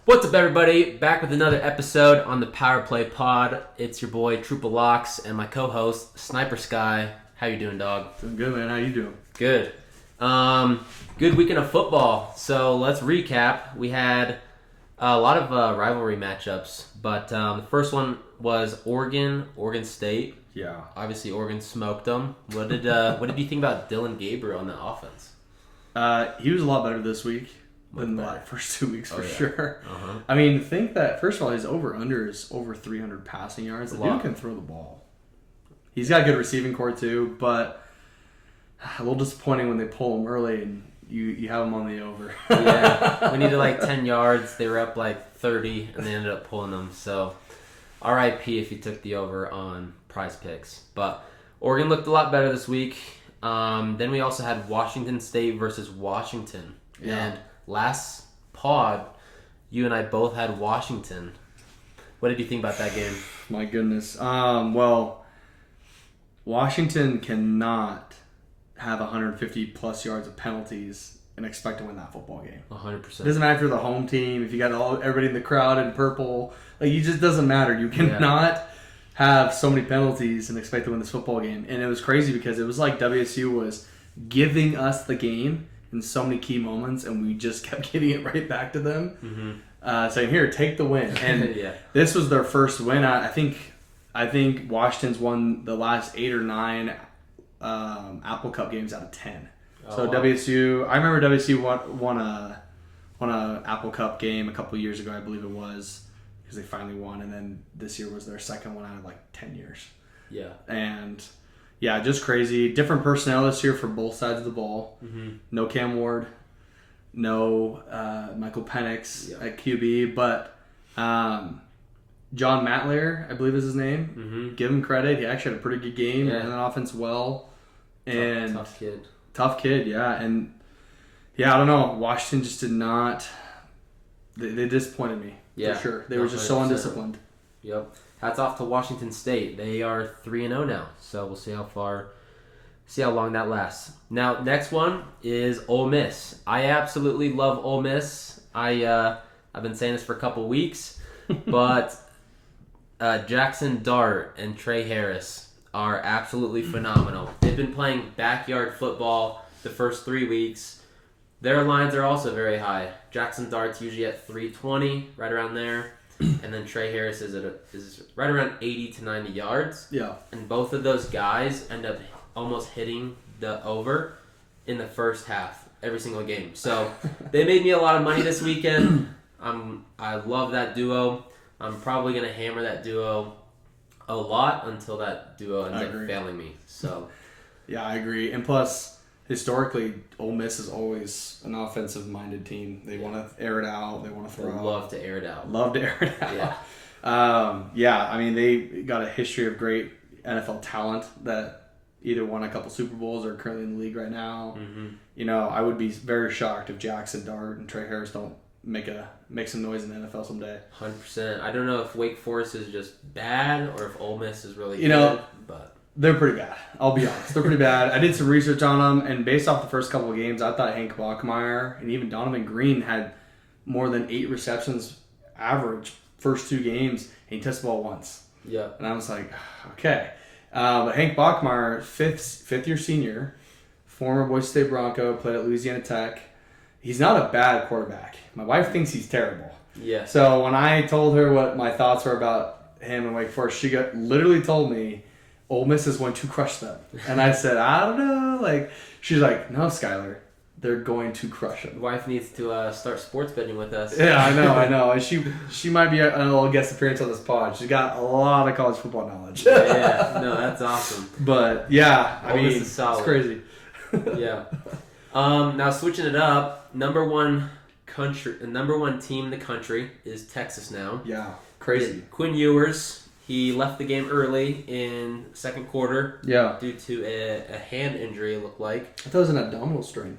What's up, everybody? Back with another episode on the Power Play Pod. It's your boy Troopa Locks and my co-host Sniper Sky. How you doing, dog? Doing good, man. How you doing? Good. Good weekend of football. So let's recap. We had a lot of rivalry matchups, but the first one was Oregon State. Yeah. Obviously, Oregon smoked them. What did you think about Dylan Gabriel on the offense? He was a lot better this week than the first 2 weeks for sure. I mean, think that, first of all, his over-under is over 300 passing yards. The dude can throw the ball. He's got a good receiving core, too, but a little disappointing when they pull him early and you have him on the over. Yeah. We needed like 10 yards. They were up like 30, and they ended up pulling them. So, RIP if you took the over on PrizePicks. But Oregon looked a lot better this week. Then we also had Washington State versus Washington. Yeah. And last pod, you and I both had Washington. What did you think about that game? My goodness. Well, Washington cannot have 150 plus yards of penalties and expect to win that football game. 100%. It doesn't matter if you're the home team, if you got everybody in the crowd in purple. Like, it just doesn't matter. You cannot have so many penalties and expect to win this football game. And it was crazy because it was like WSU was giving us the game in so many key moments, and we just kept giving it right back to them, saying, "Here, take the win." And this was their first win. I think Washington's won the last 8 or 9 Apple Cup games out of 10. So wow. WSU, I remember WSU won a Apple Cup game a couple years ago, I believe it was, because they finally won, and then this year was their second one out of like 10 years. Yeah. And yeah, just crazy. Different personnel this year for both sides of the ball. No Cam Ward, no Michael Penix at QB, but John Matlayer, I believe is his name. Give him credit. He actually had a pretty good game and an offense well. And Tough kid, yeah. And yeah, I don't know. Washington just did not. They disappointed me for sure. They were just 100%. So undisciplined. Yep. Hats off to Washington State. They are 3-0 now, so we'll see how long that lasts. Now, next one is Ole Miss. I absolutely love Ole Miss. I've been saying this for a couple weeks, but Jackson Dart and Trey Harris are absolutely phenomenal. They've been playing backyard football the first 3 weeks. Their lines are also very high. Jackson Dart's usually at 320, right around there. And then Trey Harris is right around 80 to 90 yards. Yeah. And both of those guys end up almost hitting the over in the first half every single game. So they made me a lot of money this weekend. I love that duo. I'm probably going to hammer that duo a lot until that duo ends up failing me. So yeah, I agree. And plus, historically, Ole Miss is always an offensive-minded team. They want to air it out. They want to throw. They love to air it out. Love to air it out. Yeah. I mean, they got a history of great NFL talent that either won a couple Super Bowls or are currently in the league right now. You know, I would be very shocked if Jackson Dart and Trey Harris don't make some noise in the NFL someday. 100%. I don't know if Wake Forest is just bad or if Ole Miss is really good, but they're pretty bad. I'll be honest. They're pretty bad. I did some research on them, and based off the first couple of games, I thought Hank Bachmeier and even Donovan Green had more than 8 receptions average first 2 games, and he touched the ball once. Yeah. And I was like, okay. But Hank Bachmeier, fifth-year senior, former Boise State Bronco, played at Louisiana Tech. He's not a bad quarterback. My wife thinks he's terrible. Yeah. So when I told her what my thoughts were about him and Wake Forest, she literally told me Ole Miss is going to crush them. And I said, I don't know. Like, she's like, no, Skylar, they're going to crush them. Wife needs to start sports betting with us. Yeah, I know. And she might be a little guest appearance on this pod. She's got a lot of college football knowledge. Yeah. No, that's awesome. But yeah, I mean, is solid. It's crazy. Yeah. Now switching it up, number one team in the country is Texas now. Yeah, crazy. Quinn Ewers, he left the game early in second quarter. Yeah. Due to a hand injury, it looked like. I thought it was an abdominal strain.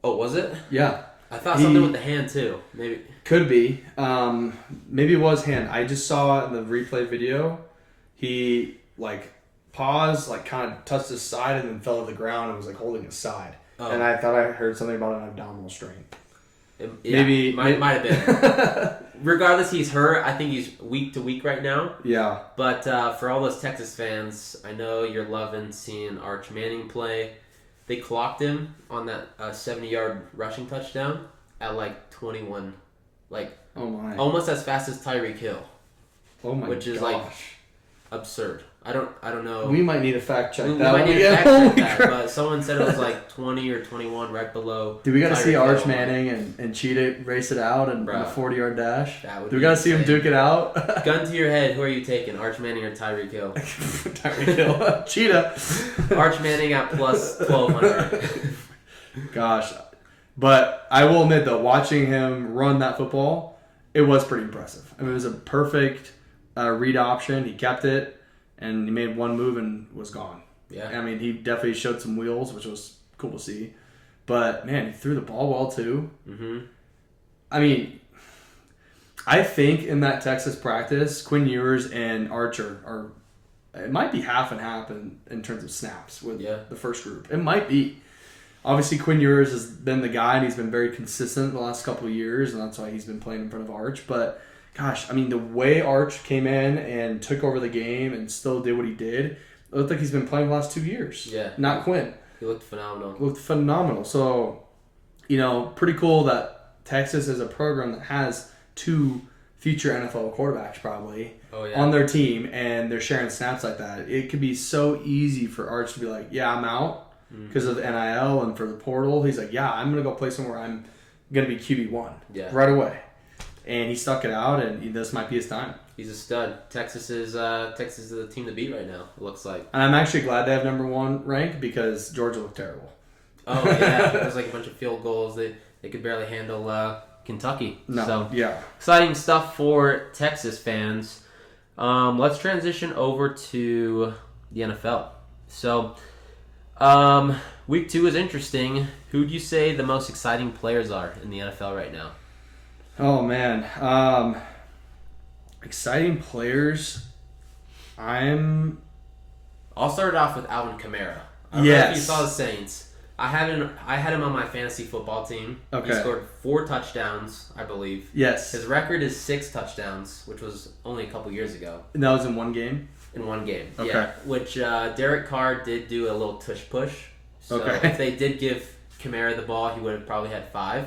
Oh, was it? Yeah. I thought something with the hand too. Maybe. Could be. Maybe it was hand. I just saw in the replay video, he paused, kind of touched his side and then fell to the ground and was holding his side. Oh. And I thought I heard something about an abdominal strain. Might have been. Regardless, he's hurt. I think he's week to week right now. Yeah. But for all those Texas fans, I know you're loving seeing Arch Manning play. They clocked him on that 70-yard rushing touchdown at like 21, like almost as fast as Tyreek Hill. Oh my which is like absurd. I don't know. We might need to fact check that. We might need to fact check that, but someone said it was like 20 or 21 right below. Do we got to see Arch Manning and Cheetah race it out and a 40-yard dash? Do we got to see him duke it out? Gun to your head, who are you taking? Arch Manning or Tyreek Hill? Tyreek Hill. Cheetah. Arch Manning at plus 1,200. Gosh. But I will admit that watching him run that football, it was pretty impressive. I mean, it was a perfect read option. He kept it. And he made one move and was gone. Yeah. I mean, he definitely showed some wheels, which was cool to see. But, man, he threw the ball well, too. Mm-hmm. I mean, I think in that Texas practice, Quinn Ewers and Archer are it might be half and half in terms of snaps with the first group. It might be. Obviously, Quinn Ewers has been the guy, and he's been very consistent the last couple of years, and that's why he's been playing in front of Arch. But gosh, I mean, the way Arch came in and took over the game and still did what he did, it looked like he's been playing the last 2 years. Yeah. Not Quinn. He looked phenomenal. So, pretty cool that Texas is a program that has 2 future NFL quarterbacks probably on their team, and they're sharing snaps like that. It could be so easy for Arch to be like, yeah, I'm out because of the NIL and for the portal. He's like, yeah, I'm going to go play somewhere I'm going to be QB1 right away. And he stuck it out, and this might be his time. He's a stud. Texas is the team to beat right now, it looks like. And I'm actually glad they have number 1 rank because Georgia looked terrible. Oh, yeah. It was like a bunch of field goals. They could barely handle Kentucky. No, so, yeah. Exciting stuff for Texas fans. Let's transition over to the NFL. So, week 2 is interesting. Who do you say the most exciting players are in the NFL right now? Oh, man. Exciting players. I'll start it off with Alvin Kamara. I don't know if you saw the Saints. I had him on my fantasy football team. Okay. He scored 4 touchdowns, I believe. Yes. His record is 6 touchdowns, which was only a couple years ago. And that was in one game? In one game, okay. Yeah. Which Derek Carr did do a little tush push. So if they did give Kamara the ball, he would have probably had 5.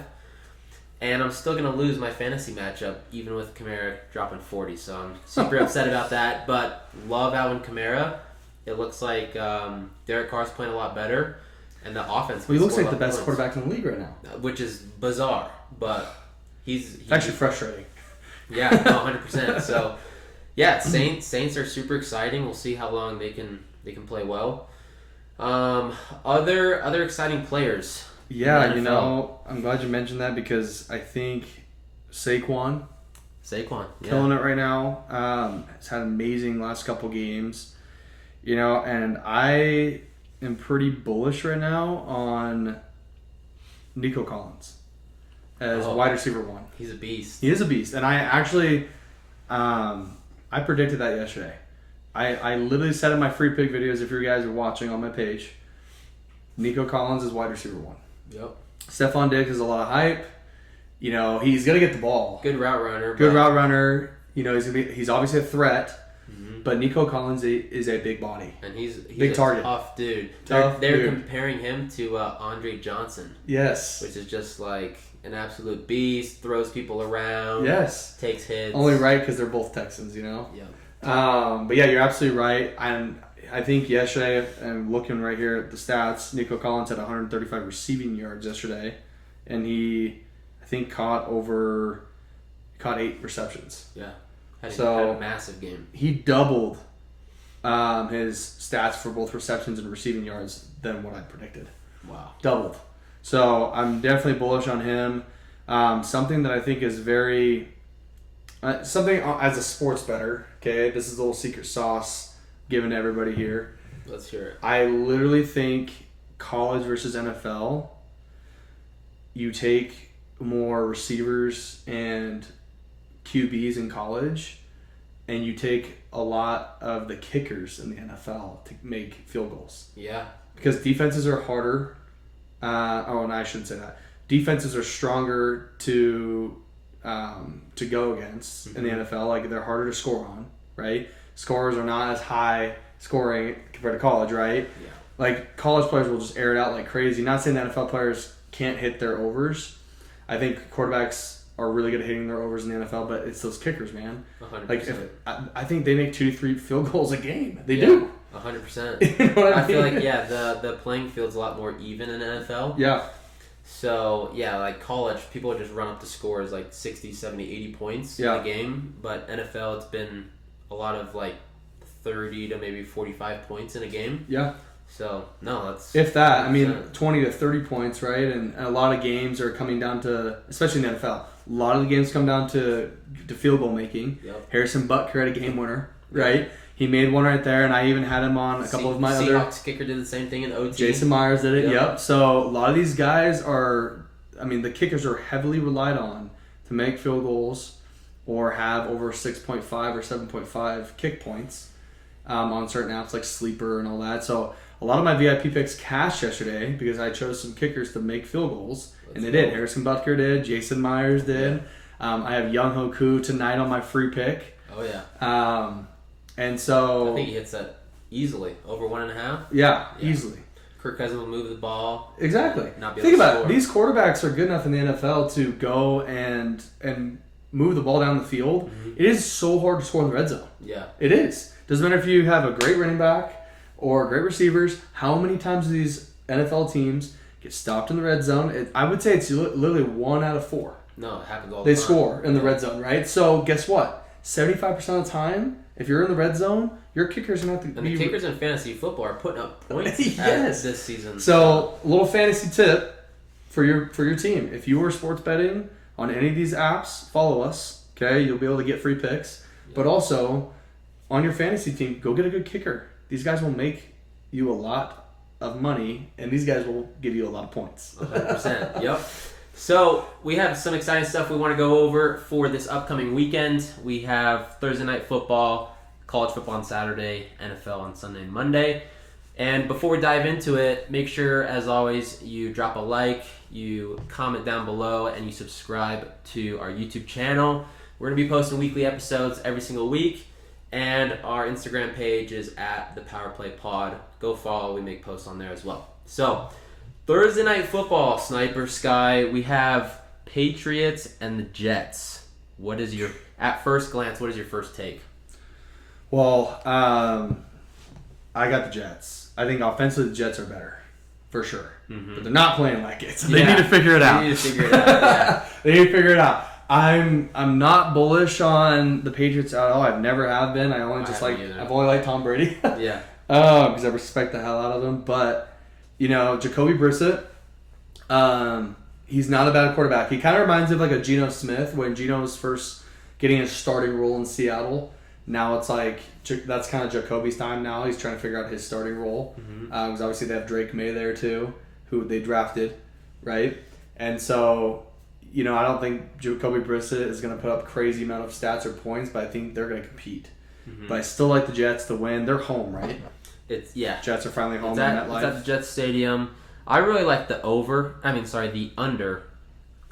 And I'm still going to lose my fantasy matchup, even with Kamara dropping 40. So I'm super upset about that. But love Alvin Kamara. It looks like Derek Carr's playing a lot better. And the offense... He looks like the best quarterback in the league right now. Which is bizarre. But he's actually frustrating. Yeah, no, 100%. So, yeah, Saints are super exciting. We'll see how long they can play well. Other exciting players... Yeah, I'm glad you mentioned that because I think Saquon, killing it right now. Has had an amazing last couple games, and I am pretty bullish right now on Nico Collins as wide receiver 1. He's a beast. He is a beast, and I actually, I predicted that yesterday. I literally said in my free pick videos, if you guys are watching on my page, Nico Collins is wide receiver 1. Yep. Stephon Diggs is a lot of hype. He's gonna get the ball. Good route runner. He's obviously a threat. Mm-hmm. But Nico Collins is a big body. And he's big target. Tough dude. They're comparing him to Andre Johnson. Yes. Which is just like an absolute beast. Throws people around. Yes. Takes hits. Only right because they're both Texans, Yeah. But yeah, you're absolutely right. I think yesterday, I'm looking right here at the stats, Nico Collins had 135 receiving yards yesterday, and he, I think, caught 8 receptions. Yeah. Had a massive game. He doubled his stats for both receptions and receiving yards than what I predicted. Wow. Doubled. So I'm definitely bullish on him. Something that I think is very... something as a sports bettor, okay, this is a little secret sauce given to everybody here. Let's hear it. I literally think college versus NFL, you take more receivers and QBs in college, and you take a lot of the kickers in the NFL to make field goals. Yeah. Because defenses are harder. And I shouldn't say that. defenses are stronger to go against in the NFL. Like, they're harder to score on, right? Scores are not as high scoring compared to college, right? Yeah. Like, college players will just air it out like crazy. Not saying the NFL players can't hit their overs. I think quarterbacks are really good at hitting their overs in the NFL, but it's those kickers, man. 100%. Like, I think they make 2 to 3 field goals a game. They do. 100%. You know what I mean? feel like, the playing field's a lot more even in the NFL. Yeah. So, like college, people just run up the scores like 60, 70, 80 points in a game. But NFL, it's been a lot of like 30 to maybe 45 points in a game. Yeah. So, no, that's... If that, I mean, 20 to 30 points, right? And a lot of games are coming down to, especially in the NFL, a lot of the games come down to field goal making. Yep. Harrison Butker had a game winner, right? He made one right there, and I even had him on a couple of my other... Seahawks kicker did the same thing in OT. Jason Myers did it, yep. So a lot of these guys are... I mean, the kickers are heavily relied on to make field goals or have over 6.5 or 7.5 kick points on certain apps like Sleeper and all that. So a lot of my VIP picks cashed yesterday because I chose some kickers to make field goals, and they did. Harrison Butker did. Jason Myers did. Yeah. I have Young Hoku tonight on my free pick. Oh, yeah. And so... I think he hits that easily. Over 1.5? Yeah, easily. Kirk Cousins will move the ball. Exactly. Not be Think able to about it. These quarterbacks are good enough in the NFL to go and move the ball down the field. Mm-hmm. It is so hard to score in the red zone. Yeah. It is. Doesn't matter if you have a great running back or great receivers. How many times do these NFL teams get stopped in the red zone? I would say it's literally 1 out of 4. No, it happens all the time. They score in the red zone, right? So guess what? 75% of the time, if you're in the red zone, your kicker's going to have to be... And the kickers in fantasy football are putting up points this season. So, a little fantasy tip for your team. If you are sports betting on any of these apps, follow us, okay? You'll be able to get free picks. Yeah. But also, on your fantasy team, go get a good kicker. These guys will make you a lot of money, and these guys will give you a lot of points. 100%, yep. So, we have some exciting stuff we want to go over for this upcoming weekend. We have Thursday Night Football, college football on Saturday, NFL on Sunday and Monday. And before we dive into it, make sure, as always, you drop a like, you comment down below, and you subscribe to our YouTube channel. We're going to be posting weekly episodes every single week. And our Instagram page is at the Power Play Pod. Go follow. We make posts on there as well. So, Thursday Night Football, Sniper Sky. We have Patriots and the Jets. At first glance, what is your first take? Well, I got the Jets. I think offensively the Jets are better, for sure. Mm-hmm. But they're not playing like it, so they need to figure it out. They need to figure it out. I'm not bullish on the Patriots at all. I've never have been. I've only liked Tom Brady. Yeah. Because I respect the hell out of him. But Jacoby Brissett, he's not a bad quarterback. He kind of reminds me of like a Geno Smith when Geno was first getting his starting role in Seattle. Now it's like that's kind of Jacoby's time now. He's trying to figure out his starting role. Because obviously they have Drake May there too, who they drafted, right? And so, I don't think Jacoby Brissett is going to put up crazy amount of stats or points, but I think they're going to compete. Mm-hmm. But I still like the Jets to win. They're home, right? Jets are finally home on that life. It's at the Jets Stadium. I really like the under. I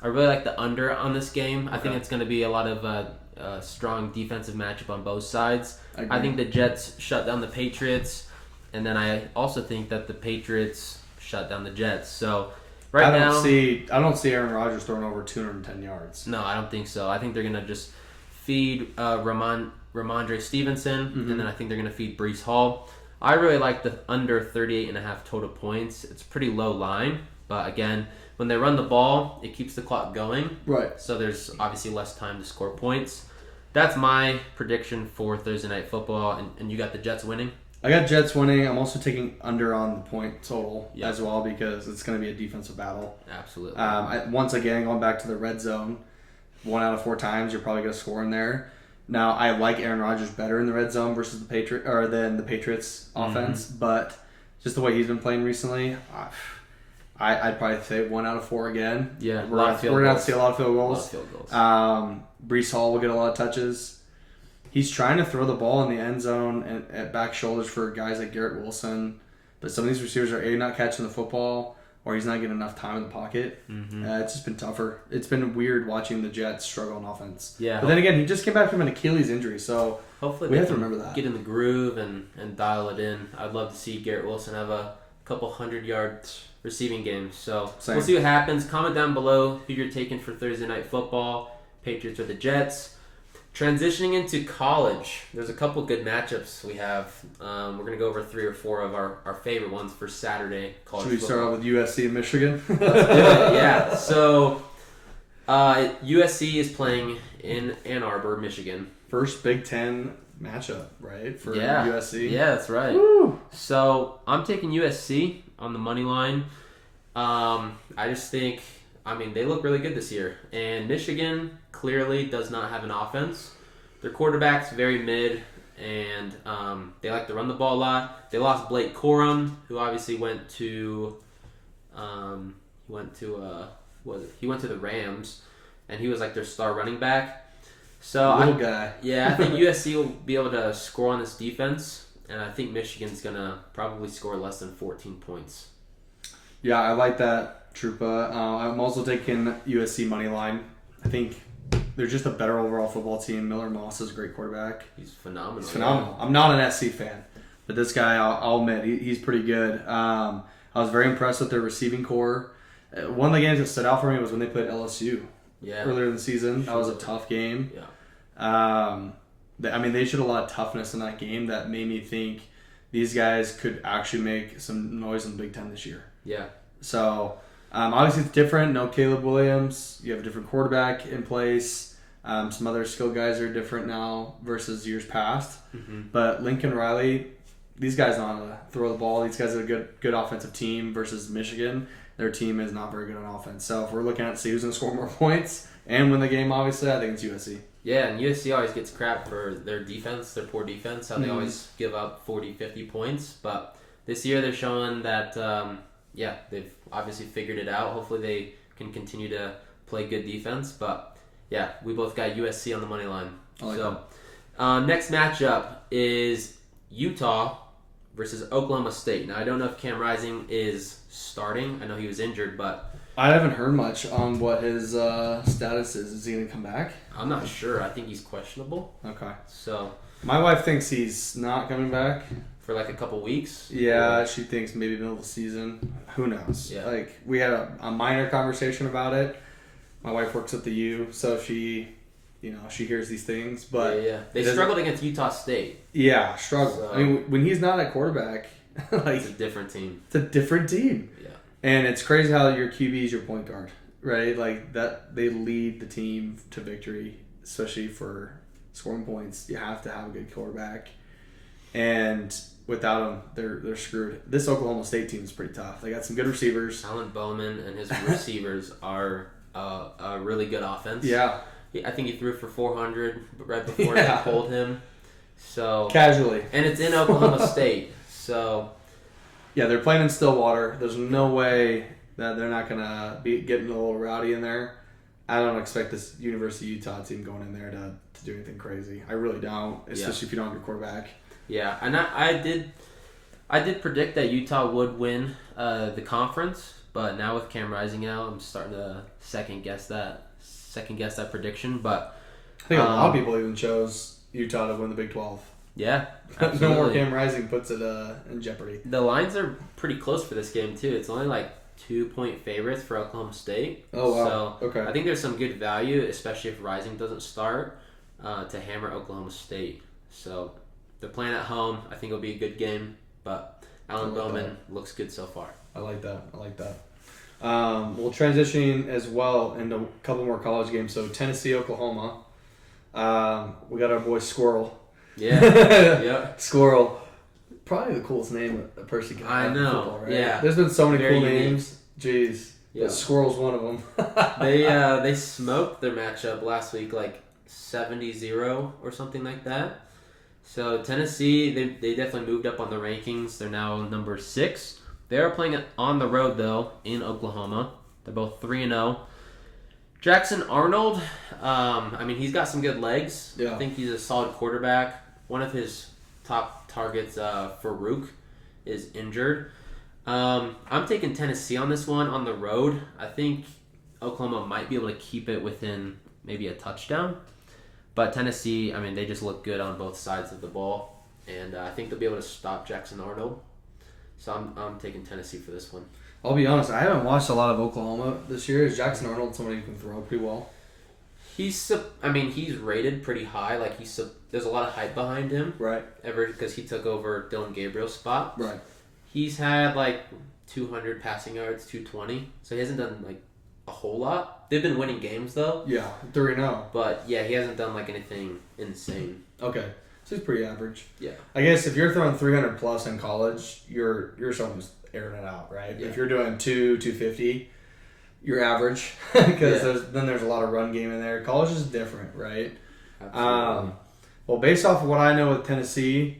really like the under on this game. Okay. I think it's going to be a lot of strong defensive matchup on both sides. I think the Jets shut down the Patriots, and then I also think that the Patriots shut down the Jets. So I don't see Aaron Rodgers throwing over 210 yards. No, I don't think so. I think they're going to just feed Ramondre Stevenson, and then I think they're going to feed Breece Hall. I really like the under 38.5 total points. It's a pretty low line, but again, when they run the ball, it keeps the clock going. Right. So there's obviously less time to score points. That's my prediction for Thursday Night Football, and you got the Jets winning? I got Jets winning. I'm also taking under on the point total as well because it's going to be a defensive battle. Absolutely. Once again, going back to the red zone, 1 out of 4 times you're probably going to score in there. Now, I like Aaron Rodgers better in the red zone versus the Patriots offense, but just the way he's been playing recently, I'd probably say 1 out of 4 again. Yeah, we're going to have to see a lot of field goals. Breece Hall will get a lot of touches. He's trying to throw the ball in the end zone at back shoulders for guys like Garrett Wilson, but some of these receivers are A, not catching the football, or he's not getting enough time in the pocket. Mm-hmm. It's just been tougher. It's been weird watching the Jets struggle on offense. Yeah. But then again, he just came back from an Achilles injury, so hopefully we they have to can remember that. get in the groove and dial it in. I'd love to see Garrett Wilson have a couple 100-yard receiving games. So Same. we'll see what happens. Comment down below who you're taking for Thursday Night Football, Patriots or the Jets. Transitioning into college, there's a couple good matchups we have. We're going to go over 3 or 4 of our favorite ones for Saturday college Should we football. start off with USC and Michigan? Let's do it, yeah. So USC is playing in Ann Arbor, Michigan. First Big Ten matchup, right? For Yeah. USC. Yeah, that's right. Woo! So I'm taking USC on the money line. I just think, they look really good this year. And Michigan clearly does not have an offense. Their quarterback's very mid, and they like to run the ball a lot. They lost Blake Corum, who obviously went to the Rams, and he was like their star running back. So Little guy. Yeah, I think USC will be able to score on this defense, and I think Michigan's gonna probably score less than 14 points. Yeah, I like that, Trupa. I'm also taking USC money line. I think they're just a better overall football team. Miller Moss is a great quarterback. He's phenomenal. He's phenomenal. I'm not an SC fan, but this guy, I'll admit, he's pretty good. I was very impressed with their receiving core. One of the games that stood out for me was when they played LSU earlier in the season. That was a tough game. Yeah. They showed a lot of toughness in that game that made me think these guys could actually make some noise in the Big Ten this year. Yeah. So, obviously it's different. No Caleb Williams. You have a different quarterback in place. Some other skill guys are different now versus years past. Mm-hmm. But Lincoln Riley, these guys know how to throw the ball. These guys are a good offensive team versus Michigan. Their team is not very good on offense. So if we're looking at see who's going to score more points and win the game, obviously, I think it's USC. Yeah, and USC always gets crap for their defense, their poor defense, how they always give up 40, 50 points. But this year they're showing that, they've obviously figured it out. Hopefully they can continue to play good defense. But, yeah, we both got USC on the money line. I like next matchup is Utah versus Oklahoma State. Now, I don't know if Cam Rising is starting. I know he was injured, but I haven't heard much on what his status is. Is he going to come back? I'm not sure. I think he's questionable. Okay. So My wife thinks he's not coming back. For like a couple weeks? Yeah, she thinks maybe middle of the season. Who knows? Yeah. Like, we had a minor conversation about it. My wife works at the U, so she hears these things. But yeah. They struggled against Utah State. Yeah, struggle. So, when he's not at quarterback, it's a different team. It's a different team. Yeah. And it's crazy how your QB is your point guard, right? Like, that they lead the team to victory, especially for scoring points. You have to have a good quarterback. And without them, they're screwed. This Oklahoma State team is pretty tough. They got some good receivers. Alan Bowman and his receivers are a really good offense. Yeah. I think he threw for 400 right before they pulled him. So Casually. And it's in Oklahoma State. So yeah, they're playing in Stillwater. There's no way that they're not going to be getting a little rowdy in there. I don't expect this University of Utah team going in there to do anything crazy. I really don't, especially if you don't have your quarterback. Yeah, and I did predict that Utah would win the conference, but now with Cam Rising out, I'm starting to second guess that prediction. But I think a lot of people even chose Utah to win the Big 12. Yeah, no more Cam Rising puts it in jeopardy. The lines are pretty close for this game too. It's only like 2-point favorites for Oklahoma State. Oh wow! So okay. I think there's some good value, especially if Rising doesn't start, to hammer Oklahoma State. So they're playing at home. I think it'll be a good game. But Alan Bowman looks good so far. I like that. We'll transition as well into a couple more college games. So Tennessee, Oklahoma. We got our boy Squirrel. Yeah. Yep. Squirrel. Probably the coolest name a person can have. I know. In football, right? Yeah. There's been so many Very cool unique. names. Jeez. Yeah. But Squirrel's one of them. They smoked their matchup last week, like 70-0 or something like that. So Tennessee, they definitely moved up on the rankings. They're now number 6. They are playing on the road though in Oklahoma. They're both 3-0. Jackson Arnold, he's got some good legs. Yeah. I think he's a solid quarterback. One of his top targets, Farouk, is injured. I'm taking Tennessee on this one on the road. I think Oklahoma might be able to keep it within maybe a touchdown. But Tennessee, I mean, they just look good on both sides of the ball. And I think they'll be able to stop Jackson Arnold. So I'm taking Tennessee for this one. I'll be honest, I haven't watched a lot of Oklahoma this year. Is Jackson Arnold somebody who can throw pretty well? He's rated pretty high. Like there's a lot of hype behind him. Right. Because he took over Dylan Gabriel's spot. Right. He's had like 200 passing yards, 220. So he hasn't done like a whole lot. They've been winning games though. Yeah, 3-0. But yeah, he hasn't done like anything insane. Okay. So he's pretty average. Yeah. I guess if you're throwing 300 plus in college, you're someone who's airing it out, right? Yeah. If you're doing 250, you're average because then there's a lot of run game in there. College is different, right? Absolutely. Well, based off of what I know with Tennessee,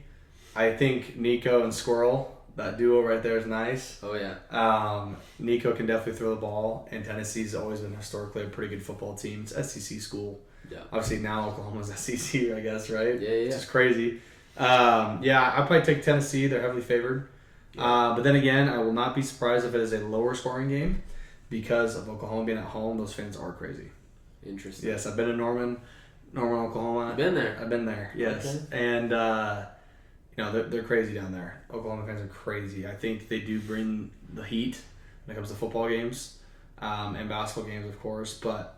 I think Nico and Squirrel, that duo right there is nice. Oh yeah. Nico can definitely throw the ball, and Tennessee's always been historically a pretty good football team. It's SEC school. Yeah. Obviously now Oklahoma's SEC, I guess, right? Yeah. It's just crazy. Yeah, I'd probably take Tennessee. They're heavily favored. Yeah. But then again, I will not be surprised if it is a lower scoring game because of Oklahoma being at home. Those fans are crazy. Interesting. Yes, I've been in Norman, Oklahoma. You've been there? I've been there, yes. Okay. And, they're crazy down there. Oklahoma fans are crazy. I think they do bring the heat when it comes to football games and basketball games, of course, but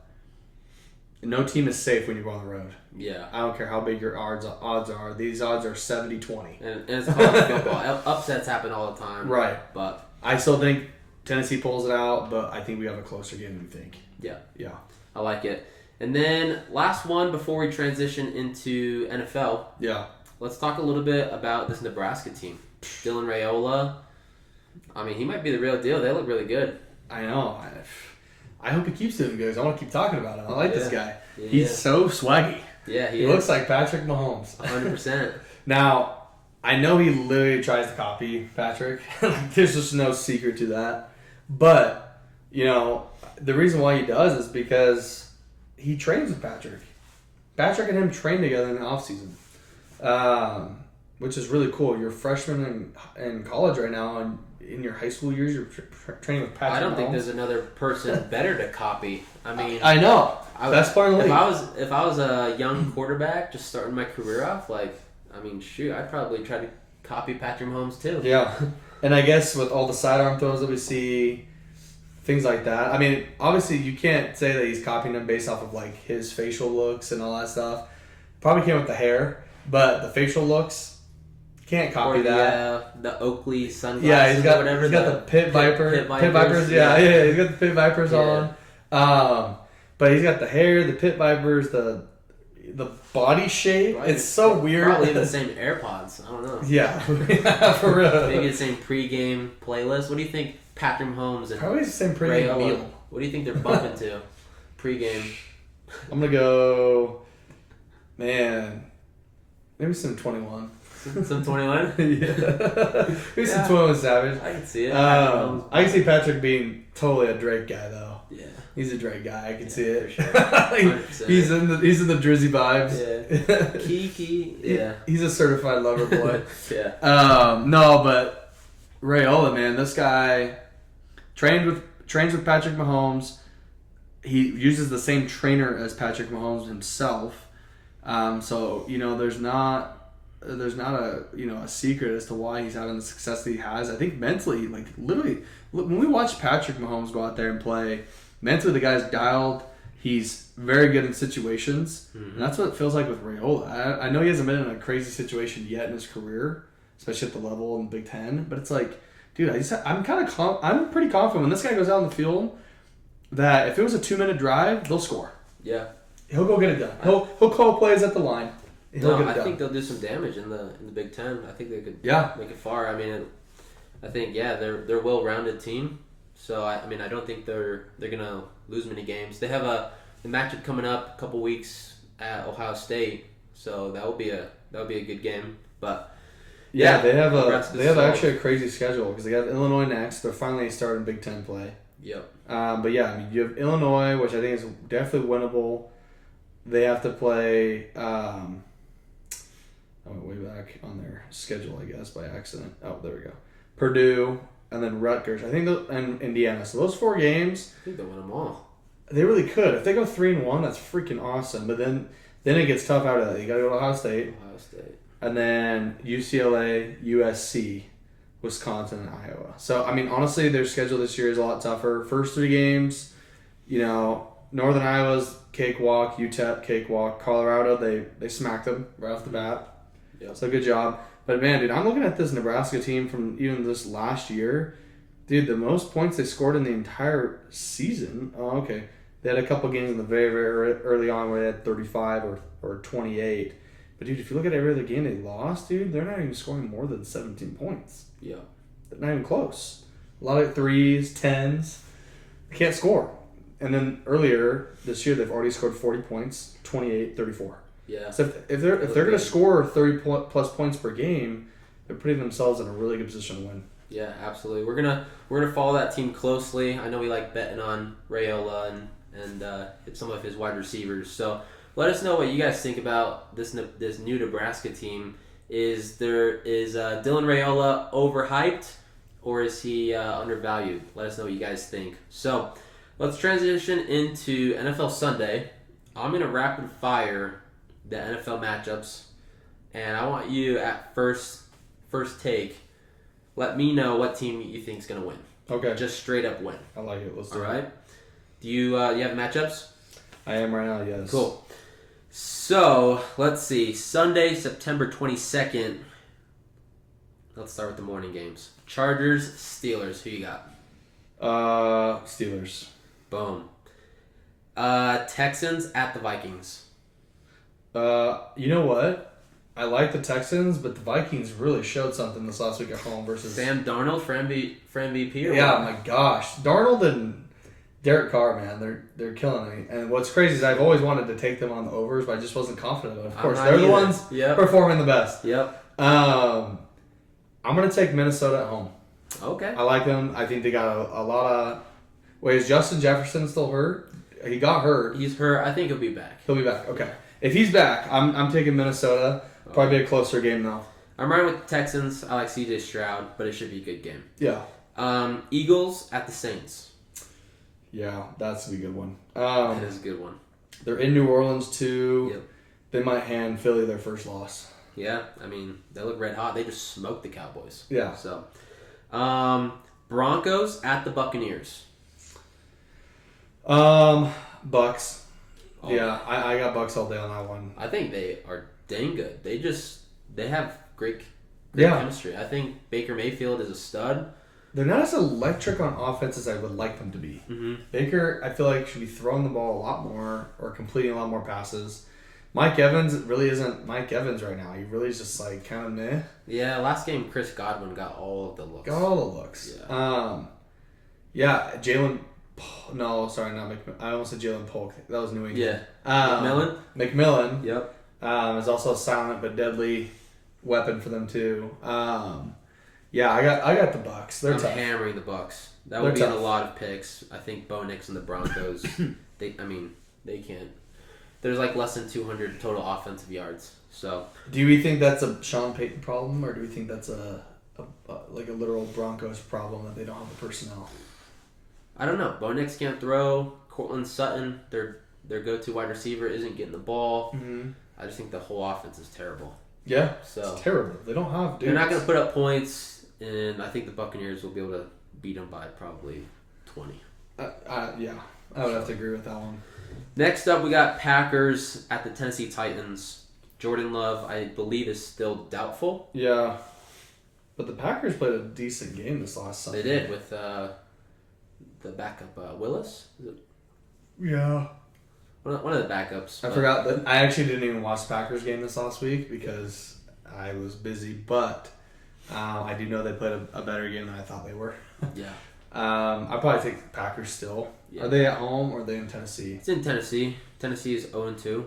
no team is safe when you go on the road. Yeah. I don't care how big your odds are. These odds are 70-20. And it's college football. Upsets happen all the time. Right. But I still think Tennessee pulls it out, but I think we have a closer game than we think. Yeah. Yeah. I like it. And then last one before we transition into NFL. Yeah. Let's talk a little bit about this Nebraska team. Dylan Raiola. I mean, he might be the real deal. They look really good. I know. I hope he keeps doing good. I want to keep talking about him. I like this guy. Yeah. He's so swaggy. Yeah, he looks like Patrick Mahomes. 100%. Now, I know he literally tries to copy Patrick. There's just no secret to that. But, the reason why he does is because he trains with Patrick. Patrick and him train together in the offseason, which is really cool. You're a freshman in college right now, and in your high school years, you're training with Patrick. I don't Mahomes. think there's another person better to copy. I mean, I know. Best player in the league. If I was a young quarterback just starting my career off, I'd probably try to copy Patrick Mahomes too. Yeah, and I guess with all the sidearm throws that we see, things like that. I mean, obviously you can't say that he's copying them based off of his facial looks and all that stuff. Probably came with the hair, but the facial looks. Can't copy that. The Oakley sunglasses. Yeah, he's got whatever. He's got the Pit Vipers. Yeah, he's got the Pit Vipers on. But he's got the hair, the Pit Vipers, the body shape. It's so weird. Probably the same AirPods. I don't know. Yeah, for real. Maybe the same pregame playlist. What do you think Patrick Mahomes and probably the same pregame Raiola, meal. what do you think they're bumping to pregame? I'm gonna go, man. Maybe some 21. Some 21? Yeah. Maybe some 21 Savage. I can see it. I can see Patrick being totally a Drake guy though. Yeah. He's a Drake guy. I can see it. For sure. He's in the Drizzy vibes. Yeah. Kiki. Yeah. He's a certified lover boy. Yeah. No, but Raiola, man, this guy trains with Patrick Mahomes. He uses the same trainer as Patrick Mahomes himself. So there's not a secret as to why he's having the success that he has. I think mentally, literally, when we watch Patrick Mahomes go out there and play, mentally the guy's dialed. He's very good in situations, and that's what it feels like with Raiola. I know he hasn't been in a crazy situation yet in his career, especially at the level in the Big Ten. But it's like, dude, I'm pretty confident when this guy goes out on the field that if it was a 2-minute drive, they'll score. Yeah, he'll go get it done. He'll call plays at the line. I think they'll do some damage in the Big Ten. I think they could make it far. I mean, I think they're a well-rounded team. So I don't think they're gonna lose many games. They have a matchup coming up a couple weeks at Ohio State, so that will be a good game. But they have actually a crazy schedule because they got Illinois next. They're finally starting Big Ten play. Yep. But you have Illinois, which I think is definitely winnable. They have to play. I went way back on their schedule, I guess, by accident. Oh, there we go. Purdue, and then Rutgers. I think and Indiana. So those 4 games, I think they'll win them all. they really could. If they go 3-1, that's freaking awesome. But then it gets tough out of that. You got to go to Ohio State. And then UCLA, USC, Wisconsin, and Iowa. So, I mean, honestly, their schedule this year is a lot tougher. First 3 games, Northern Iowa's cakewalk, UTEP cakewalk. Colorado, they smacked them right off the bat. Yep. So, good job. But, man, dude, I'm looking at this Nebraska team from even this last year. Dude, the most points they scored in the entire season. Oh, okay. They had a couple games in the very, very early on where they had 35 or 28. But, dude, if you look at every other game they lost, dude, they're not even scoring more than 17 points. Yeah. They're not even close. A lot of 3s, 10s. They can't score. And then earlier this year, they've already scored 40 points, 28, 34. Yeah. So if they're going to score 30-plus points per game, they're putting themselves in a really good position to win. Yeah, absolutely. We're gonna follow that team closely. I know we like betting on Raiola and some of his wide receivers. So let us know what you guys think about this new Nebraska team. Is Dylan Raiola overhyped or is he undervalued? Let us know what you guys think. So let's transition into NFL Sunday. I'm gonna rapid fire the NFL matchups, and I want you at first take. Let me know what team you think is gonna win. Okay. Just straight up win. I like it. Let's do it. All right. Do you have matchups? I am right now. Yes. Cool. So let's see. Sunday, September 22nd. Let's start with the morning games. Chargers, Steelers. Who you got? Steelers. Boom. Texans at the Vikings. You know what? I like the Texans, but the Vikings really showed something this last week at home versus Sam Darnold for MVP. Yeah, my gosh, Darnold and Derek Carr, man, they're killing me. And what's crazy is I've always wanted to take them on the overs, but I just wasn't confident. Of course, they're the ones performing the best. Yep. I'm gonna take Minnesota at home. Okay. I like them. I think they got a lot of. Wait, is Justin Jefferson still hurt? He got hurt. He's hurt. I think he'll be back. He'll be back. Okay. If he's back, I'm taking Minnesota. Probably be a closer game though. I'm riding with the Texans. I like CJ Stroud, but it should be a good game. Yeah. Eagles at the Saints. Yeah, that's a good one. That is a good one. They're in New Orleans too. Yep. They might hand Philly their first loss. Yeah, I mean, they look red hot. They just smoked the Cowboys. Yeah. So, Broncos at the Buccaneers. Bucks. Oh, yeah, I got Bucks all day on that one. I think they are dang good. They have great chemistry. I think Baker Mayfield is a stud. They're not as electric on offense as I would like them to be. Mm-hmm. Baker, I feel like, should be throwing the ball a lot more or completing a lot more passes. Mike Evans really isn't Mike Evans right now. He really is just like kind of meh. Yeah, last game Chris Godwin got all of the looks. Got all the looks. Yeah. Jalen. No, sorry, not McMillan. I almost said Jalen Polk. That was New England. Yeah. McMillan. Yep. Is also a silent but deadly weapon for them too. Yeah, I got the Bucks. They're tough. Hammering the Bucks. That would be in a lot of picks. I think Bo Nix and the Broncos. they can't. There's like less than 200 total offensive yards. So. Do we think that's a Sean Payton problem, or do we think that's a literal Broncos problem that they don't have the personnel? I don't know. Bo Nix can't throw. Cortland Sutton, their go-to wide receiver, isn't getting the ball. Mm-hmm. I just think the whole offense is terrible. Yeah, so it's terrible. They don't have dudes. They're not going to put up points, and I think the Buccaneers will be able to beat them by probably 20. Yeah, I would have to agree with that one. Next up, we got Packers at the Tennessee Titans. Jordan Love, I believe, is still doubtful. Yeah, but the Packers played a decent game this last Sunday. They did with the backup Willis. Is it? Yeah. One of the backups. I forgot that I actually didn't even watch the Packers game this last week because I was busy, but I do know they played a better game than I thought they were. Yeah. I'd probably take the Packers still. Yeah. Are they at home or are they in Tennessee? It's in Tennessee. Tennessee is 0-2.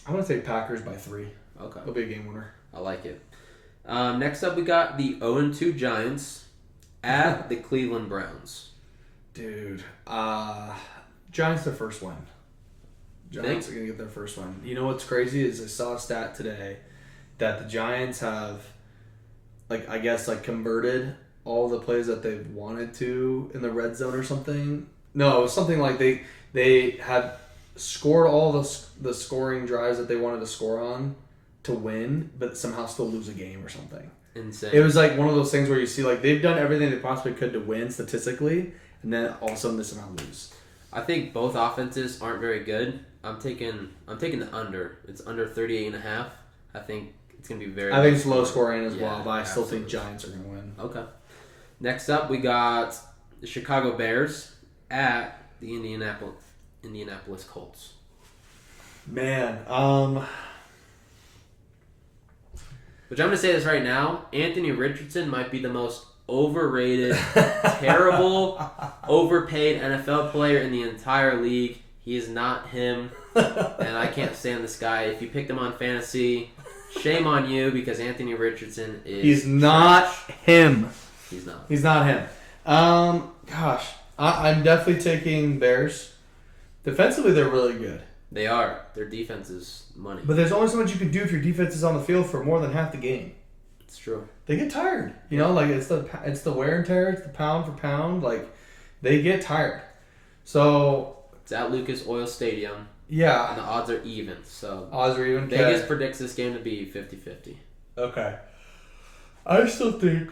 I'm going to take Packers by 3. Okay. It'll be a game winner. I like it. Next up, we got the 0-2 Giants at the Cleveland Browns. Dude. Giants their first win. Giants are going to get their first win. You know what's crazy is I saw a stat today that the Giants have, converted all the plays that they wanted to in the red zone or something. No, it was something like they had scored all the scoring drives that they wanted to score on to win, but somehow still lose a game or something. Insane. It was like one of those things where you see like they've done everything they possibly could to win statistically, and then all of a sudden they somehow lose. I think both offenses aren't very good. I'm taking the under. It's under 38.5. I think it's gonna be very. I think it's low scoring as Yeah, well, but I still absolutely. think Giants are gonna win. Okay. Next up, we got the Chicago Bears at the Indianapolis Colts. Man, Which I'm going to say this right now. Anthony Richardson might be the most overrated, terrible, overpaid NFL player in the entire league. He is not him, and I can't stand this guy. If you picked him on fantasy, shame on you because Anthony Richardson is... He's not him. He's not. He's not him. Gosh, I'm definitely taking Bears. Defensively, they're really good. They are. Their defense is money. But there's only so much you can do if your defense is on the field for more than half the game. It's true. They get tired. You know, like it's the wear and tear, it's the pound for pound. Like, they get tired. So... It's at Lucas Oil Stadium. Yeah. And the odds are even. So Odds are even. Vegas predicts this game to be 50-50. Okay. I still think...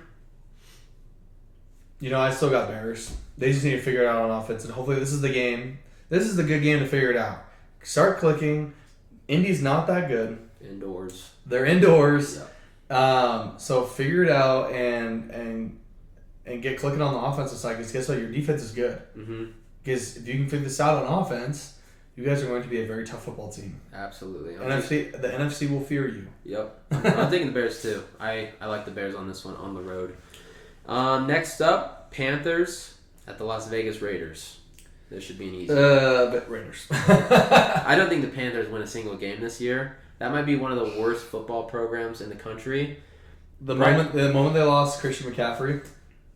You know, I still got Bears. They just need to figure it out on offense, and hopefully this is the game. This is the good game to figure it out. Start clicking. Indy's not that good. Indoors. They're indoors. Yep. So figure it out and get clicking on the offensive side, because guess what? Your defense is good. Mm-hmm. Because if you can figure this out on offense, you guys are going to be a very tough football team. Absolutely. The NFC will fear you. Yep. I'm taking the Bears too. I like the Bears on this one on the road. Next up, Panthers at the Las Vegas Raiders. This should be an easy. But Raiders. I don't think the Panthers win a single game this year. That might be one of the worst football programs in the country. The moment they lost Christian McCaffrey,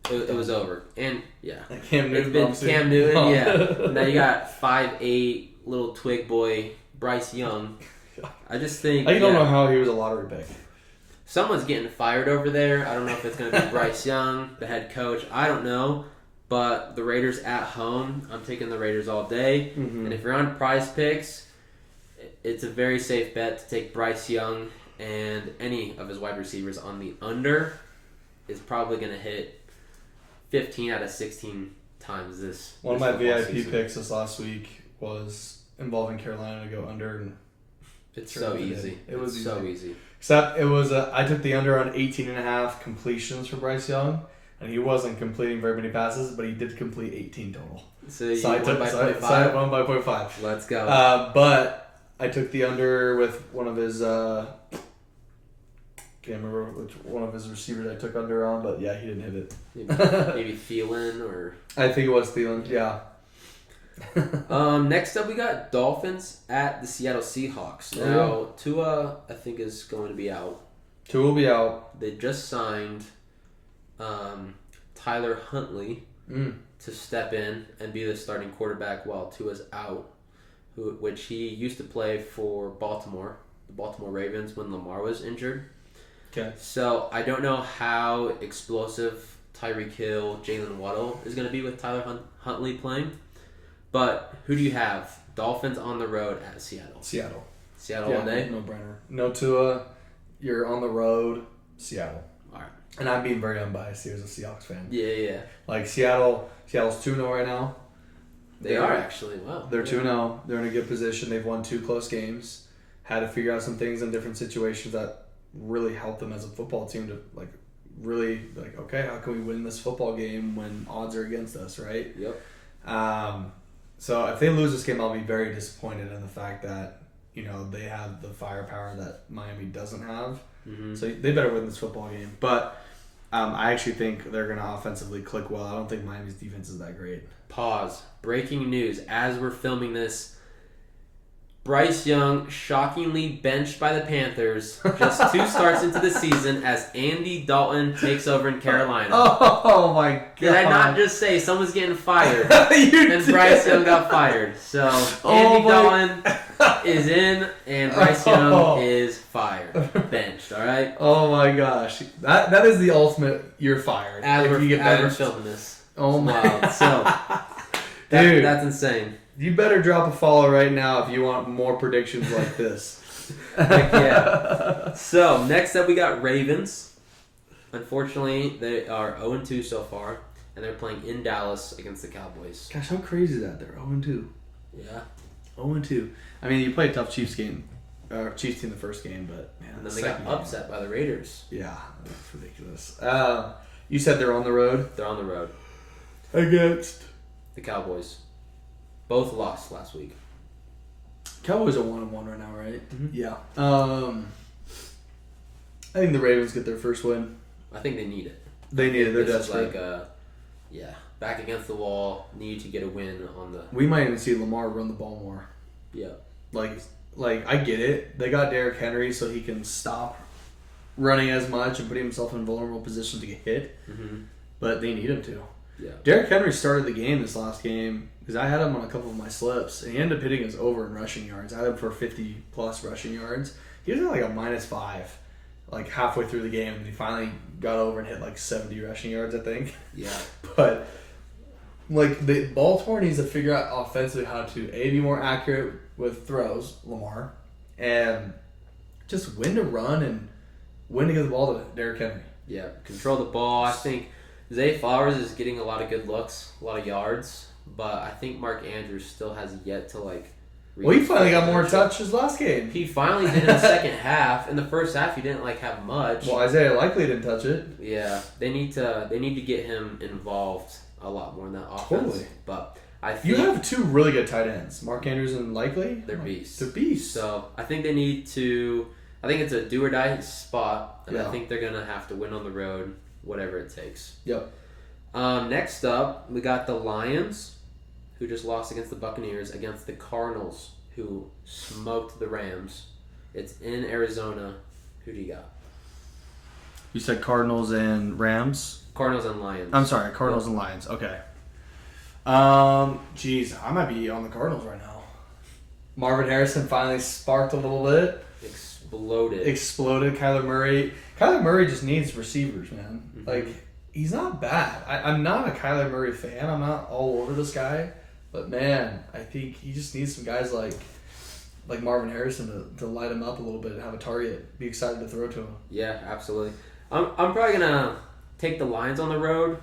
it was over. And yeah, Cam Newton. It's been Cam Newton. Yeah. Now you got 5'8" little twig boy Bryce Young. I just think I don't know how he was a lottery pick. Someone's getting fired over there. I don't know if it's going to be Bryce Young, the head coach. I don't know. But the Raiders at home, I'm taking the Raiders all day. Mm-hmm. And if you're on PrizePicks, it's a very safe bet to take Bryce Young and any of his wide receivers on the under. Is probably going to hit 15 out of 16 times this. One of my VIP season. picks this last week was involving Carolina to go under, and It's so easy. It was easy. So easy. Except it was I took the under on 18.5 completions for Bryce Young, and he wasn't completing very many passes, but he did complete 18 total. So you I won by 0.5? I won by 0.5. Let's go. But I took the under with one of his can't remember which one of his receivers I took under on, but yeah, he didn't hit it. Maybe Thielen or... I think it was Thielen, yeah. Next up, we got Dolphins at the Seattle Seahawks. Now, Tua, I think, is going to be out. Tua will be out. They just signed Tyler Huntley to step in and be the starting quarterback while Tua's out, which he used to play for Baltimore, the Baltimore Ravens, when Lamar was injured. Okay. So I don't know how explosive Tyreek Hill, Jalen Waddle is going to be with Tyler Huntley playing. But who do you have? Dolphins on the road at Seattle. Seattle All day? No brainer. No Tua. You're on the road. Seattle. All right. And I'm being very unbiased here as a Seahawks fan. Yeah. Like Seattle's 2-0 right now. They are actually. Wow. They're 2-0. They're in a good position. They've won 2 close games. Had to figure out some things in different situations that really helped them as a football team to really okay, how can we win this football game when odds are against us, right? Yep. So if they lose this game, I'll be very disappointed in the fact that, they have the firepower that Miami doesn't have. Mm-hmm. So they better win this football game. But I actually think they're going to offensively click well. I don't think Miami's defense is that great. Pause. Breaking news. As we're filming this, Bryce Young shockingly benched by the Panthers just 2 starts into the season as Andy Dalton takes over in Carolina. Oh my god. Did I not just say someone's getting fired? And Bryce Young got fired. So Andy Dalton is in and Bryce Young is fired. Benched, alright? right? Oh my gosh, that is the ultimate. You're fired. As If we're, you get as we're benched. filming this. Oh my. Wow. So, Dude, that's insane. you better drop a follow right now if you want more predictions like this. Heck yeah. So, next up we got Ravens. Unfortunately, they are 0-2 so far, and they're playing in Dallas against the Cowboys. Gosh, how crazy is that? They're 0-2. Yeah. 0-2. I mean, you played a tough Chiefs game. Chiefs team the first game, but man, And then they got upset by the Raiders. Yeah, that's ridiculous. You said they're on the road? They're on the road. Against? The Cowboys. Both lost last week. Cowboys are 1-1 right now, right? Mm-hmm. Yeah. I think the Ravens get their first win. I think they need it. They need it. They're This desperate. is like back against the wall. Need to get a win on the. We might even see Lamar run the ball more. Yeah. Like I get it. They got Derrick Henry so he can stop running as much and putting himself in vulnerable positions to get hit. Mm-hmm. But they need him to. Yeah. Derrick Henry started the game this last game because I had him on a couple of my slips, and he ended up hitting us over in rushing yards. I had him for 50-plus rushing yards. He was at like a -5, like halfway through the game, and he finally got over and hit like 70 rushing yards, I think. Yeah. But like Baltimore needs to figure out offensively how to be more accurate with throws, Lamar, and just when to run and when to get the ball to Derrick Henry. Yeah. Control the ball. I think Zay Flowers is getting a lot of good looks, a lot of yards, but I think Mark Andrews still has yet to like. Well, he finally got more touches last game. He finally did in the second half. In the first half, he didn't like have much. Well, Isaiah likely didn't touch it. Yeah, they need to get him involved a lot more in that offense. Totally. But I think You have two really good tight ends, Mark Andrews and Likely. they're beasts. They're beasts. So I think they need to. I think it's a do or die spot, and Yeah. I think they're gonna have to win on the road, whatever it takes. Yep. Next up, we got the Lions, who just lost against the Buccaneers, against the Cardinals, who smoked the Rams. It's in Arizona. Who do you got? You said Cardinals and Rams? Cardinals and Lions. I'm sorry, Cardinals and Lions. Okay. Geez, I might be on the Cardinals right now. Marvin Harrison finally sparked a little bit. Exploded. Kyler Murray just needs receivers, man. Mm-hmm. Like, he's not bad. I'm not a Kyler Murray fan. I'm not all over this guy. But, man, I think he just needs some guys like Marvin Harrison to light him up a little bit and have a target. Be excited to throw to him. Yeah, absolutely. I'm probably going to take the Lions on the road.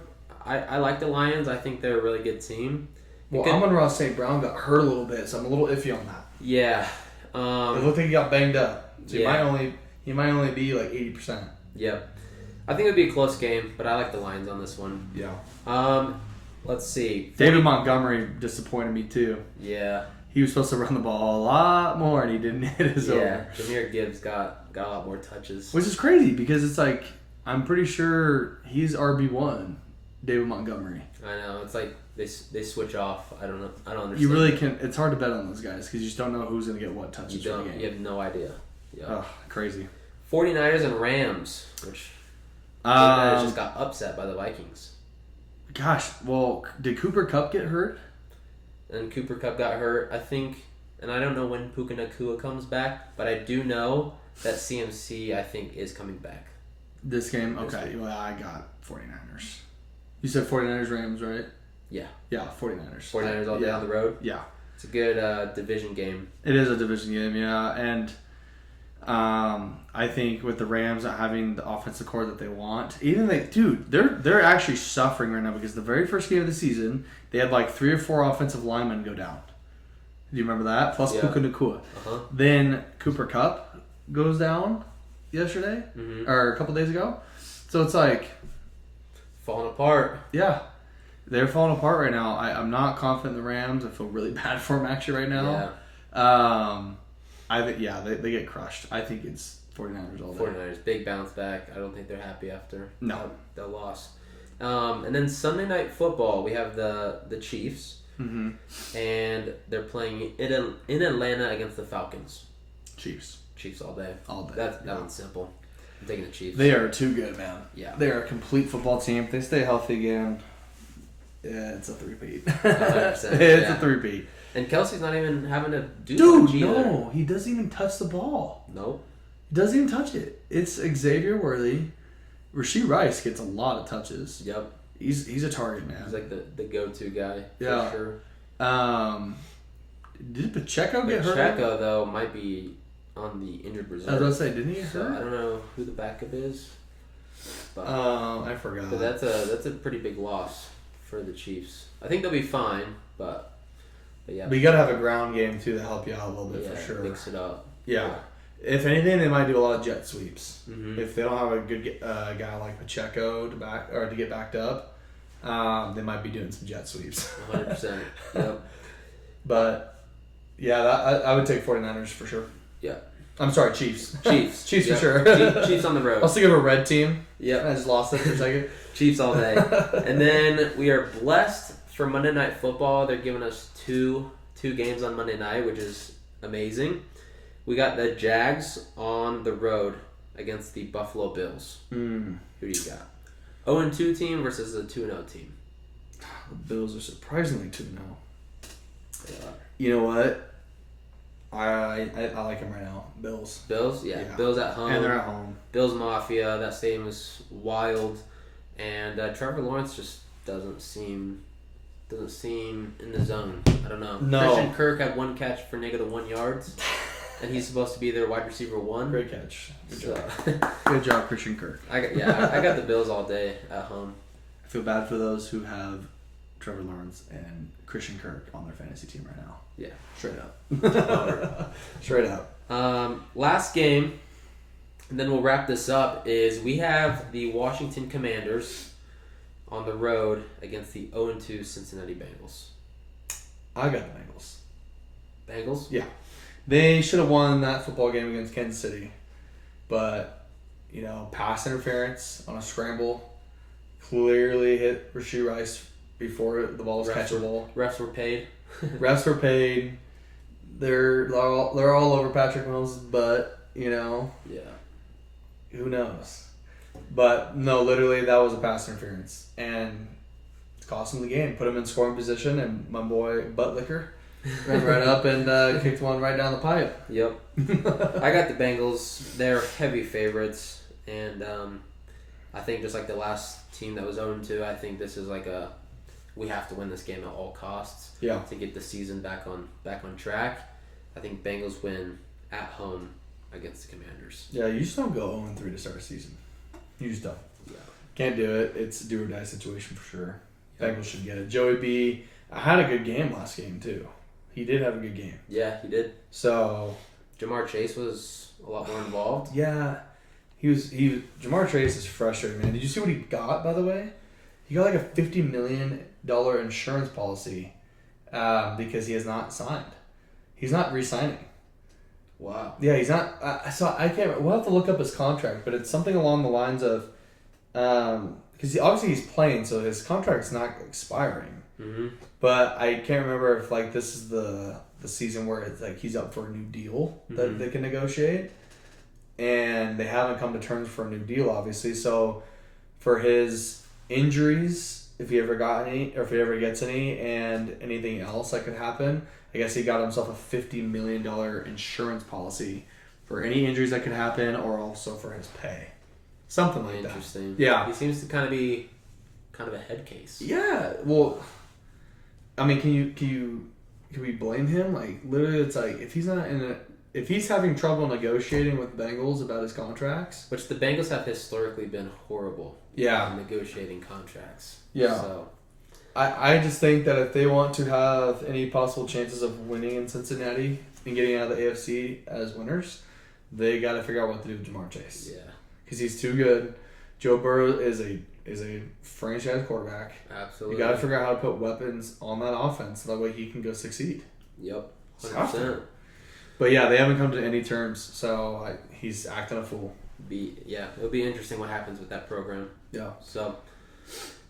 I like the Lions. I think they're a really good team. Well, Amon-Ra St. Brown got hurt a little bit, so I'm a little iffy on that. Yeah. It looked like he got banged up. So yeah. he might only be like 80%. Yep. I think it would be a close game, but I like the Lions on this one. Yeah. Let's see. David Montgomery disappointed me too. Yeah. He was supposed to run the ball a lot more, and he didn't hit his over. Yeah. Jahmyr Gibbs got a lot more touches. Which is crazy because it's like I'm pretty sure he's RB1, David Montgomery. I know. It's like they switch off. I don't know. I don't understand. You really can. It's hard to bet on those guys because you just don't know who's going to get what touches You for the don't. game. You have no idea. Yeah. Ugh, crazy. 49ers and Rams, which 49ers just got upset by the Vikings. Gosh, well, did Cooper Kupp get hurt? And Cooper Kupp got hurt, I think. And I don't know when Puka Nacua comes back, but I do know that CMC, I think, is coming back. This game? Okay. Well, I got 49ers. You said 49ers, Rams, right? Yeah. Yeah, 49ers. 49ers all day on the road? Yeah. It's a good division game. It is a division game, yeah. And I think with the Rams not having the offensive core that they want, they're actually suffering right now because the very first game of the season, they had like 3 or 4 offensive linemen go down. Do you remember that? Plus Puka Nacua. Uh-huh. Then Cooper Kupp goes down yesterday or a couple days ago. So it's like falling apart. Yeah. They're falling apart right now. I'm not confident in the Rams. I feel really bad for them actually right now. Yeah. They get crushed. I think it's 49ers all day. 49ers, big bounce back. I don't think they're happy after that loss. And then Sunday Night Football, we have the Chiefs. Mm-hmm. And they're playing in Atlanta against the Falcons. Chiefs all day. That one's simple. I'm taking the Chiefs. They are too good, man. Yeah. They are a complete football team. If they stay healthy again, yeah, it's a three-peat. 100%. It's a three-peat. And Kelsey's not even having to do much either. No, he doesn't even touch the ball. Nope. He doesn't even touch it. It's Xavier Worthy. Rasheed Rice gets a lot of touches. Yep. He's a target, man. He's like the go-to guy Yeah. for sure. Did Pacheco get hurt? Pacheco, though, might be on the injured reserve. I was about to say, didn't he get So hurt? I don't know who the backup is. But, I forgot. but that's a pretty big loss for the Chiefs. I think they'll be fine, but yeah. But you gotta have a ground game too to help you out a little bit for sure. Mix it up. Yeah. If anything, they might do a lot of jet sweeps. Mm-hmm. If they don't have a good guy like Pacheco to get backed up, they might be doing some jet sweeps. 100%. Yep. But yeah, I would take 49ers for sure. Yeah. I'm sorry, Chiefs. Chiefs. Chiefs Yep. for sure. Chiefs on the road. I'll stick of a red team. Yeah. I just lost it for a second. Chiefs all day. And then we are blessed for Monday Night Football. They're giving us two games on Monday night, which is amazing. We got the Jags on the road against the Buffalo Bills. Who do you got? 0-2 team versus a 2-0 team. The Bills are surprisingly 2-0. They are. You know what? I like them right now. Bills. Bills? Yeah. Bills at home. And they're at home. Bills Mafia. That stadium is wild. And Trevor Lawrence just doesn't seem in the zone. I don't know. No. Christian Kirk had one catch for -1 yards. And he's supposed to be their wide receiver 1. Great catch. Good job. So, Good job, Christian Kirk. I got the Bills all day at home. I feel bad for those who have Trevor Lawrence and Christian Kirk on their fantasy team right now. Yeah. Straight up. Straight up. Last game, and then we'll wrap this up, is we have the Washington Commanders on the road against the 0-2 Cincinnati Bengals. I got the Bengals. Bengals? Yeah. They should have won that football game against Kansas City. But, pass interference on a scramble clearly hit Rasheed Rice before the ball was catchable. Refs were paid. Refs were paid. They're all over Patrick Mahomes' butt, Yeah. Who knows? But, no, literally, that was a pass interference. And it cost him the game. Put him in scoring position, and my boy, Butt Licker, ran right up and kicked one right down the pipe. Yep. I got the Bengals. They're heavy favorites. And I think just like the last team that was 0-2, I think this is like we have to win this game at all costs. Yeah. To get the season back on track. I think Bengals win at home against the Commanders. Yeah, you just don't go 0-3 to start a season. You just don't. Yeah. Can't do it. It's a do or die situation for sure. Bengals should get it. Joey B had a good game last game too. He did have a good game. Yeah, he did. So Jamar Chase was a lot more involved. Yeah. Jamar Chase is frustrating, man. Did you see what he got, by the way? He got like a $50 million insurance policy because he has not signed. He's not re-signing. Wow. Yeah, he's not. So I can't. We'll have to look up his contract, but it's something along the lines of, because obviously he's playing, so his contract's not expiring. Mm-hmm. But I can't remember if like this is the season where it's like he's up for a new deal that they can negotiate, and they haven't come to terms for a new deal, obviously. So for his injuries, if he ever got any, or if he ever gets any, and anything else that could happen, I guess he got himself a $50 million insurance policy for any injuries that could happen, or also for his pay. Something like that. Interesting. Yeah. He seems to kind of be a head case. Yeah. Well, I mean, can we blame him? Like, literally, it's like if he's having trouble negotiating with Bengals about his contracts, Which the Bengals have historically been horrible. Yeah. at negotiating contracts. Yeah. So I just think that if they want to have any possible chances of winning in Cincinnati and getting out of the AFC as winners, they got to figure out what to do with Jamar Chase. yeah, Because he's too good. Joe Burrow is a franchise quarterback. absolutely. You got to figure out how to put weapons on that offense so that way he can go succeed. Yep. Have 100%. to. But yeah, they haven't come to any terms, so he's acting a fool. It'll be interesting what happens with that program. Yeah. So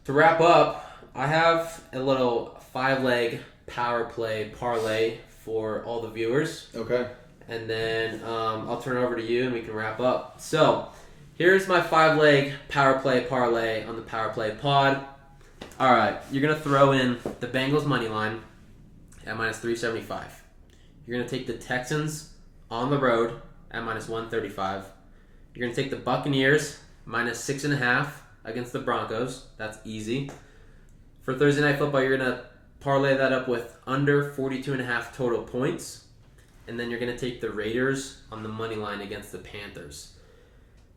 to wrap up, I have a little 5-leg power play parlay for all the viewers. Okay. And then I'll turn it over to you and we can wrap up. So here's my 5-leg power play parlay on the Power Play Pod. All right, you're going to throw in the Bengals money line at -375. You're going to take the Texans on the road at minus 135. You're going to take the Buccaneers minus 6.5 against the Broncos. That's easy. For Thursday Night Football, you're going to parlay that up with under 42.5 total points. And then you're going to take the Raiders on the money line against the Panthers.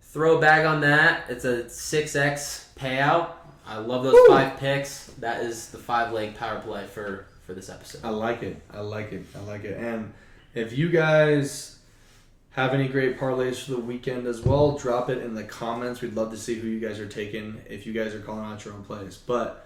Throw a bag on that. It's a 6x payout. I love those 5 picks. That is the 5-leg power play for this episode. I like it. And if you guys have any great parlays for the weekend as well, drop it in the comments. We'd love to see who you guys are taking if you guys are calling out your own plays. But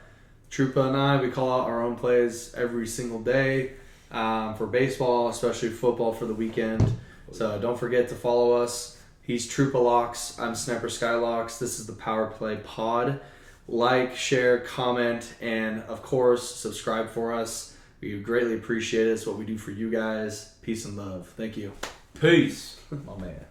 Trupa and I, we call out our own plays every single day for baseball, especially football for the weekend. So don't forget to follow us. He's Trupa Locks. I'm Sniper Skylocks. This is the Power Play Pod. Like, share, comment, and of course, subscribe for us. We greatly appreciate it. It's what we do for you guys. Peace and love. Thank you. Peace. My man.